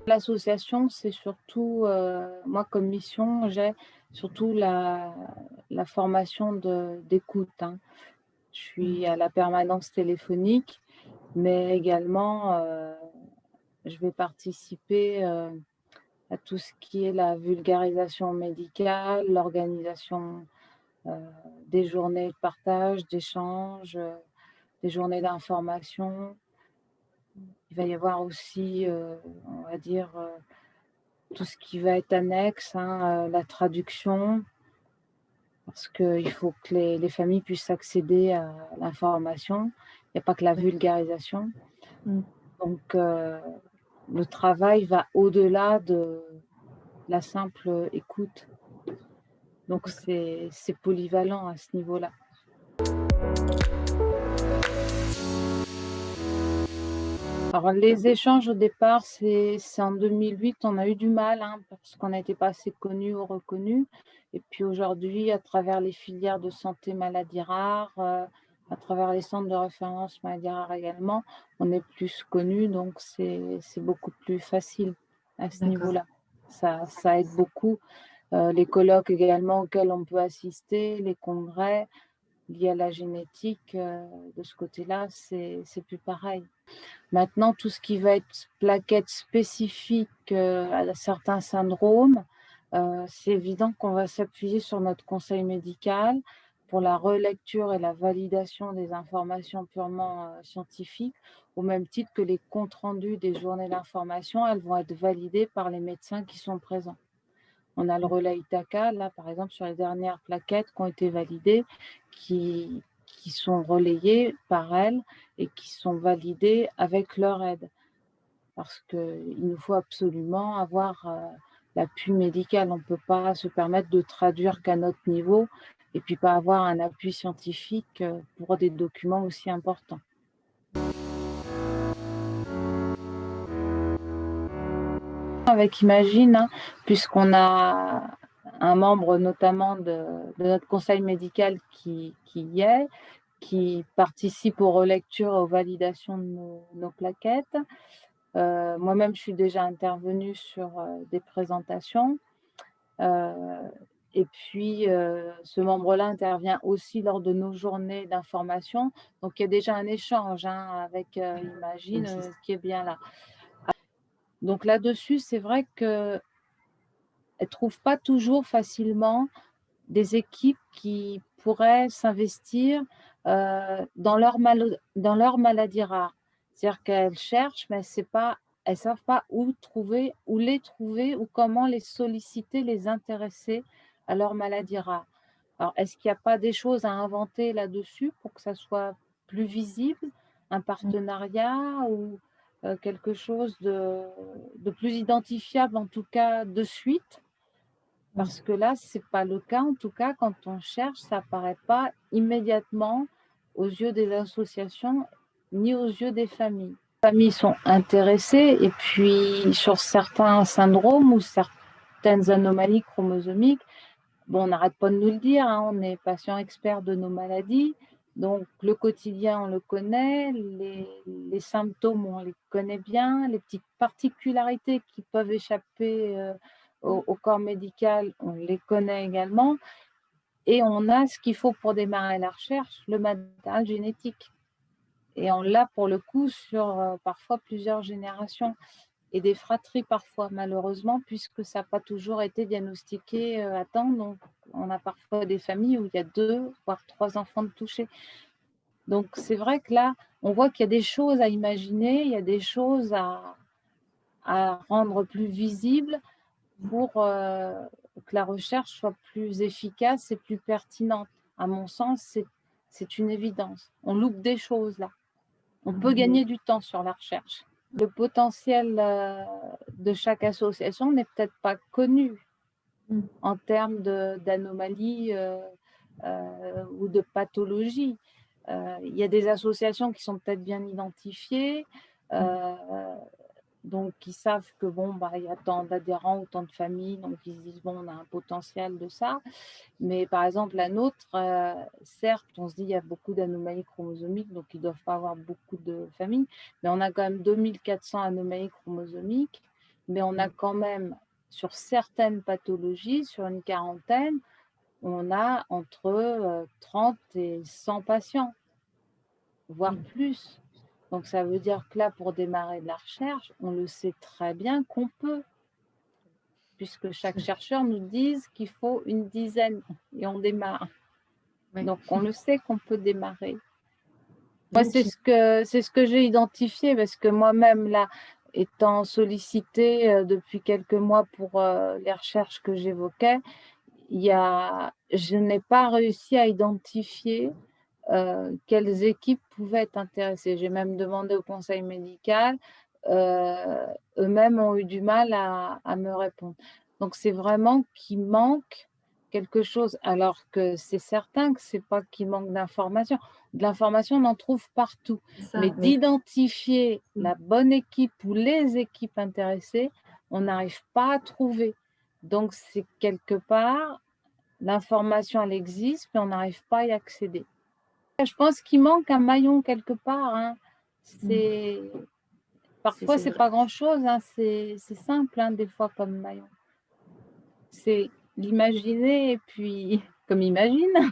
L'association, c'est surtout, moi comme mission, j'ai surtout la formation d'écoute, hein. Je suis à la permanence téléphonique, mais également, je vais participer, à tout ce qui est la vulgarisation médicale, l'organisation, heu, des journées de partage, d'échange, des journées d'information. Il va y avoir aussi, on va dire, tout ce qui va être annexe, hein, la traduction, parce qu'il faut que les familles puissent accéder à l'information. Il n'y a pas que la D'accord. vulgarisation. Mmh. Donc, le travail va au-delà de la simple écoute. Donc D'accord. c'est polyvalent à ce niveau-là. Alors les échanges au départ, c'est en 2008, on a eu du mal, hein, parce qu'on n'était pas assez connus ou reconnus. Et puis aujourd'hui, à travers les filières de santé maladies rares, à travers les centres de référence maladies rares également, on est plus connus, donc c'est beaucoup plus facile à ce D'accord. niveau-là. Ça aide beaucoup. Les colloques également auxquels on peut assister, les congrès liés à la génétique, de ce côté-là, c'est plus pareil. Maintenant, tout ce qui va être plaquettes spécifiques, à certains syndromes, c'est évident qu'on va s'appuyer sur notre conseil médical pour la relecture et la validation des informations purement, scientifiques, au même titre que les comptes rendus des journées d'information, elles vont être validées par les médecins qui sont présents. On a le relais Ithaca, là, par exemple, sur les dernières plaquettes qui ont été validées, qui sont relayées par elles et qui sont validées avec leur aide. Parce qu'il nous faut absolument avoir, l'appui médical. On ne peut pas se permettre de traduire qu'à notre niveau et puis pas avoir un appui scientifique, pour des documents aussi importants. Avec Imagine, hein, puisqu'on a un membre notamment de notre conseil médical qui y est, qui participe aux relectures et aux validations de nos plaquettes. Moi-même, je suis déjà intervenue sur, des présentations, heu et puis, ce membre-là intervient aussi lors de nos journées d'information. Donc il y a déjà un échange, hein, avec, Ça Imagine, existe. qui est bien là. Donc là-dessus, c'est vrai qu'elles ne trouvent pas toujours facilement des équipes qui pourraient s'investir, dans leur maladie rare. C'est-à-dire qu'elles cherchent, mais elles savent pas où les trouver ou comment les solliciter, les intéresser à leur maladie rare. Alors, est-ce qu'il n'y a pas des choses à inventer là-dessus pour que ça soit plus visible? Un Mmh. partenariat ou, quelque chose de plus identifiable, en tout cas de suite? Mmh. Parce que là, c'est pas le cas. En tout cas, quand on cherche, ça apparaît pas immédiatement aux yeux des associations, ni aux yeux des familles. Les familles sont intéressées et puis sur certains syndromes ou certaines anomalies chromosomiques, bon, on n'arrête pas de nous le dire, hein, on est patient expert de nos maladies, donc le quotidien, on le connaît, les symptômes, on les connaît bien, les petites particularités qui peuvent échapper, au corps médical, on les connaît également et on a ce qu'il faut pour démarrer la recherche, le matériel génétique et on l'a pour le coup sur, parfois plusieurs générations. Et des fratries parfois, malheureusement, puisque ça n'a pas toujours été diagnostiqué, à temps. Donc on a parfois des familles où il y a 2 voire 3 enfants de touchés. Donc c'est vrai que là, on voit qu'il y a des choses à imaginer, il y a des choses à rendre plus visibles pour, que la recherche soit plus efficace et plus pertinente. À mon sens, c'est une évidence. On loupe des choses là. On peut Mmh. gagner du temps sur la recherche. Le potentiel, de chaque association n'est peut-être pas connu Mmh. en termes d'anomalies, ou de pathologies. Il y a des associations qui sont peut-être bien identifiées, Mmh. heu, Donc, ils savent que bon, bah, il y a tant d'adhérents ou tant de familles, donc ils se disent bon, on a un potentiel de ça. Mais par exemple, la nôtre, certes, on se dit il y a beaucoup d'anomalies chromosomiques, donc ils ne doivent pas avoir beaucoup de familles, mais on a quand même 2400 anomalies chromosomiques, mais on a quand même, sur certaines pathologies, sur une quarantaine, on a entre 30 et 100 patients, voire plus. Donc ça veut dire que là, pour démarrer de la recherche, on le sait très bien qu'on peut, puisque chaque chercheur nous dit qu'il faut une dizaine et on démarre. Ouais. Donc on le sait qu'on peut démarrer. Bien Moi, c'est ce que j'ai identifié, parce que moi-même, là, étant sollicitée depuis quelques mois pour les recherches que j'évoquais, je n'ai pas réussi à identifier quelles équipes pouvaient être intéressées. J'ai même demandé au conseil médical. Eux-mêmes ont eu du mal à me répondre. Donc, c'est vraiment qu'il manque quelque chose, alors que c'est certain que ce n'est pas qu'il manque d'informations. De l'information, on en trouve partout. Mais d'identifier la bonne équipe ou les équipes intéressées, on n'arrive pas à trouver. Donc, c'est quelque part, l'information, elle existe, mais on n'arrive pas à y accéder. Je pense qu'il manque un maillon quelque part. Hein. Parfois, c'est pas grand-chose. Hein. C'est simple, hein, des fois, comme maillon. C'est l'imaginer et puis, comme imagine.